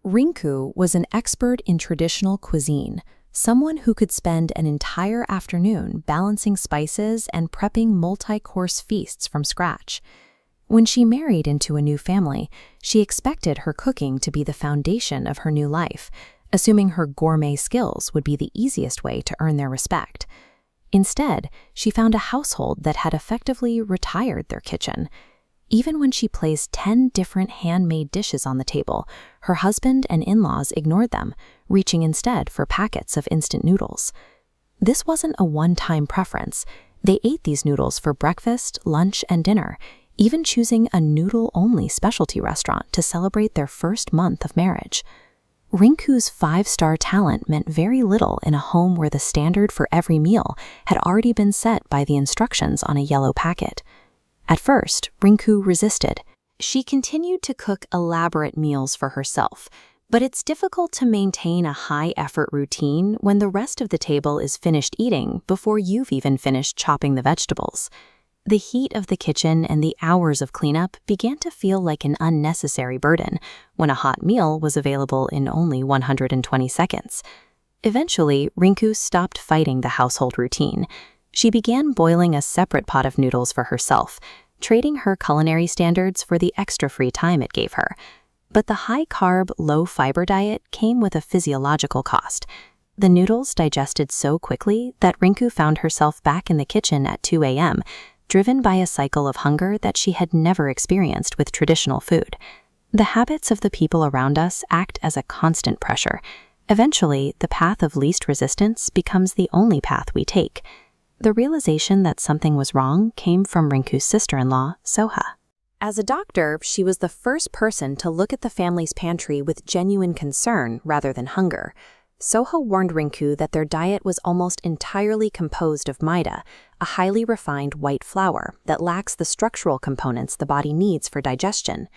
Rinku was an expert in traditional cuisine, someone who could spend an entire afternoon balancing spices and prepping multi-course feasts from scratch. When she married into a new family, she expected her cooking to be the foundation of her new life, assuming her gourmet skills would be the easiest way to earn their respect. Instead, she found a household that had effectively retired their kitchen. Even when she placed 10 different handmade dishes on the table, her husband and in-laws ignored them, reaching instead for packets of instant noodles. This wasn't a one-time preference. They ate these noodles for breakfast, lunch, and dinner, even choosing a noodle-only specialty restaurant to celebrate their first month of marriage. Rinku's 5-star talent meant very little in a home where the standard for every meal had already been set by the instructions on a yellow packet. At first, Rinku resisted. She continued to cook elaborate meals for herself, but it's difficult to maintain a high-effort routine when the rest of the table is finished eating before you've even finished chopping the vegetables. The heat of the kitchen and the hours of cleanup began to feel like an unnecessary burden when a hot meal was available in only 120 seconds. Eventually, Rinku stopped fighting the household routine. She began boiling a separate pot of noodles for herself, trading her culinary standards for the extra free time it gave her. But the high-carb, low-fiber diet came with a physiological cost. The noodles digested so quickly that Rinku found herself back in the kitchen at 2 a.m., driven by a cycle of hunger that she had never experienced with traditional food. The habits of the people around us act as a constant pressure. Eventually, the path of least resistance becomes the only path we take. The realization that something was wrong came from Rinku's sister-in-law, Soha. As a doctor, she was the first person to look at the family's pantry with genuine concern rather than hunger. Soha warned Rinku that their diet was almost entirely composed of maida, a highly refined white flour that lacks the structural components the body needs for digestion.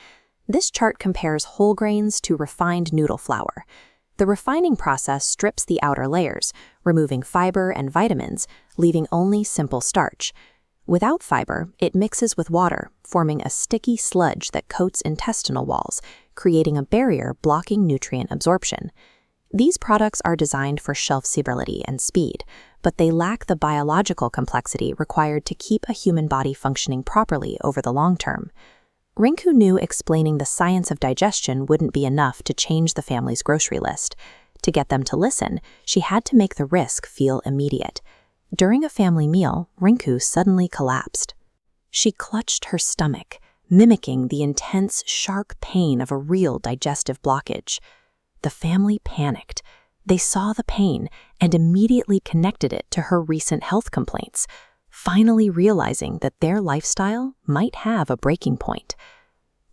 This chart compares whole grains to refined noodle flour. The refining process strips the outer layers, removing fiber and vitamins, leaving only simple starch. Without fiber, it mixes with water, forming a sticky sludge that coats intestinal walls, creating a barrier blocking nutrient absorption. These products are designed for shelf stability and speed, but they lack the biological complexity required to keep a human body functioning properly over the long term. Rinku knew explaining the science of digestion wouldn't be enough to change the family's grocery list. To get them to listen, she had to make the risk feel immediate. During a family meal, Rinku suddenly collapsed. She clutched her stomach, mimicking the intense, sharp pain of a real digestive blockage. The family panicked. They saw the pain and immediately connected it to her recent health complaints, finally realizing that their lifestyle might have a breaking point.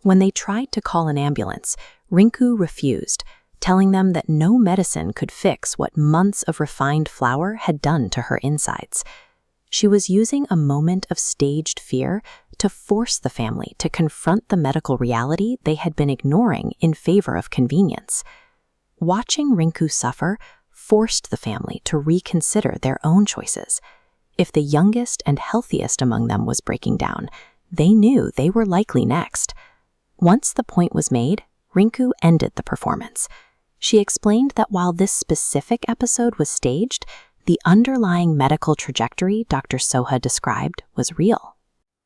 When they tried to call an ambulance, Rinku refused, telling them that no medicine could fix what months of refined flour had done to her insides. She was using a moment of staged fear to force the family to confront the medical reality they had been ignoring in favor of convenience. Watching Rinku suffer forced the family to reconsider their own choices. If the youngest and healthiest among them was breaking down, they knew they were likely next. Once the point was made, Rinku ended the performance. She explained that while this specific episode was staged, the underlying medical trajectory Dr. Soha described was real.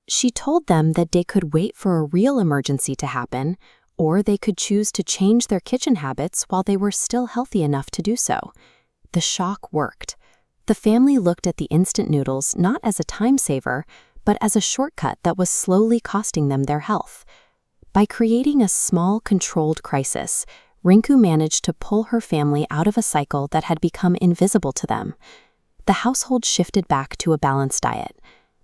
She told them that they could wait for a real emergency to happen, or they could choose to change their kitchen habits while they were still healthy enough to do so. The shock worked. The family looked at the instant noodles not as a time saver, but as a shortcut that was slowly costing them their health. By creating a small, controlled crisis, Rinku managed to pull her family out of a cycle that had become invisible to them. The household shifted back to a balanced diet.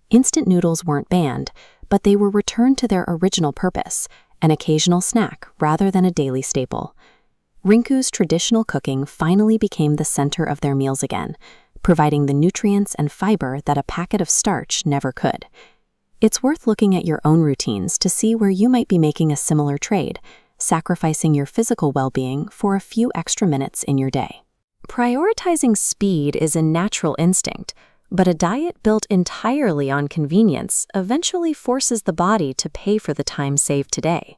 Instant noodles weren't banned, but they were returned to their original purpose, an occasional snack rather than a daily staple. Rinku's traditional cooking finally became the center of their meals again, providing the nutrients and fiber that a packet of starch never could. It's worth looking at your own routines to see where you might be making a similar trade, sacrificing your physical well-being for a few extra minutes in your day. Prioritizing speed is a natural instinct, but a diet built entirely on convenience eventually forces the body to pay for the time saved today.